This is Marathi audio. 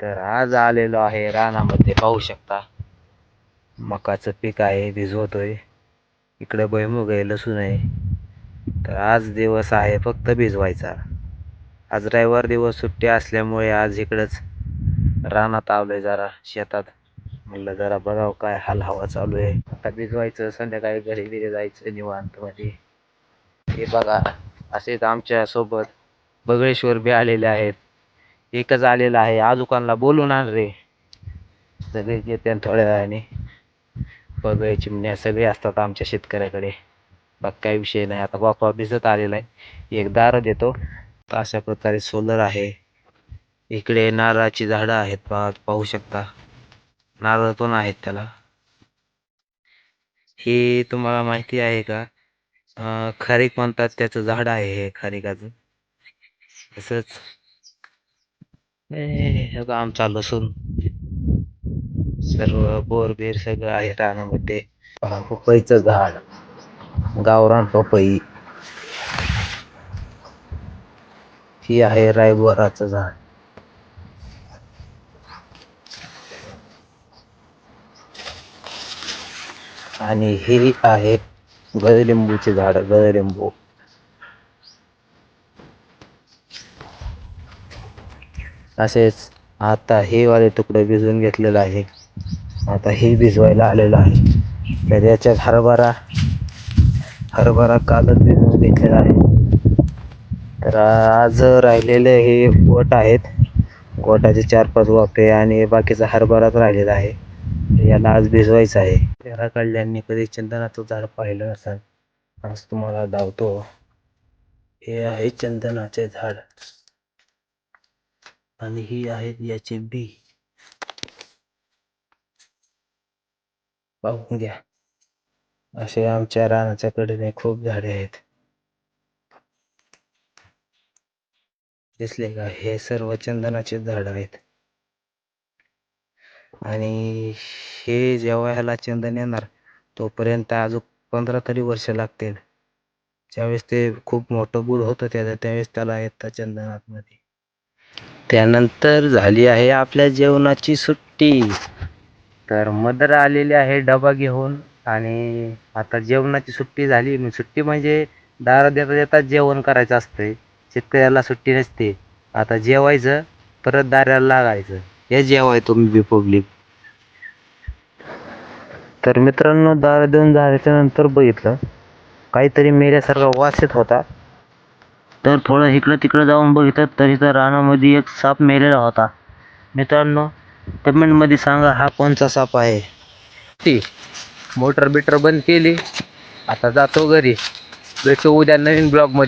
तर आज आलेलो आहे रानामध्ये, पाहू शकता मकाचं पीक आहे, भिजवतोय. इकडे भुईमुग आहे, लसूण आहे. तर आज दिवस आहे फक्त भिजवायचा. आज रविवार दिवस सुट्टी असल्यामुळे आज इकडंच रानात आलोय, जरा शेतात. म्हणलं जरा बघावं काय हाल हवा चालू आहे. आता भिजवायचं, संध्याकाळी घरी बिरी जायचं निवांत मध्ये. हे बघा, असेच आमच्या सोबत बगळेश्वर बी आलेले आहेत. एकच आलेला आहे, आजूकांना बोलून आण रे. सगळे येते थोड्या वेळाने. बगळे चिमण्या सगळे असतात आमच्या शेतकऱ्याकडे. बाग काही विषय नाही. आता बापा भिजत आलेला आहे, एक दार देतो. अशा प्रकारे सोलर आहे. इकडे नारळाची झाडं आहेत, पाहू शकता. नारळ पण आहेत त्याला. हे तुम्हाला माहिती आहे का? खारीक म्हणतात, त्याचं झाड आहे हे खारिकाचं. तसंच आमचा लसूण, सर्व बोरबीर सगळं आहे रानामध्ये. पपईचं झाड, गावरान पपई. ही आहे रायबोराचं झाड. आणि ही आहे गळलिंबूची झाड, गळलिंबू. असेच आता हे वाले तुकडे भिजवून घेतलेलं आहे. आता हे भिजवायला आलेलं आहे. तर याच्यात हरभरा कालच भिजवून घेतलेला आहे. तर आज राहिलेले हे गोट आहेत. गोटाचे 4-5 वाफे आणि बाकीचा हरभराच राहिलेला आहे. याला आज भिजवायचं आहे. तेरा कळल्यांनी कधी चंदनाचं झाड पाहिलं नसेल, आज तुम्हाला दावतो. हे आहे चंदनाचे झाड आणि ही आहेत याचे बी. पाहून घ्या. असे आमच्या रानाच्या कडेने खूप झाडे आहेत. दिसले का? हे सर्व चंदनाचे झाड आहेत. आणि हे जेव्हा ह्याला चंदन येणार, तोपर्यंत अजून 15 तरी वर्ष लागतील. ज्यावेळेस ते खूप मोठं बुड होतं त्यावेळेस त्याला येतं चंदन आतमध्ये. त्यानंतर झाली आहे आपल्या जेवणाची सुट्टी. तर मदर आलेली आहे डबा घेऊन. आणि आता जेवणाची सुट्टी झाली. सुट्टी म्हणजे दारा देता देता जेवण करायचं असतंय. शेतकऱ्याला सुट्टी नसते. आता जेवायचं, परत दाराला लागायचं. हे जेवाय तुम्ही बी पब्लिक. तर मित्रांनो, दारा देऊन झाल्याच्या नंतर बघितलं काहीतरी मेल्यासारखा वास येत होता. तर थोडं इकडं तिकडं जाऊन बघितलं तर इथं रानामध्ये एक साप मेलेला होता. मित्रांनो, कमेंटमध्ये सांगा हा कोणचा साप आहे. ती मोटर बिटर बंद केली, आता जातो घरी. भेटू उद्या नवीन ब्लॉगमध्ये.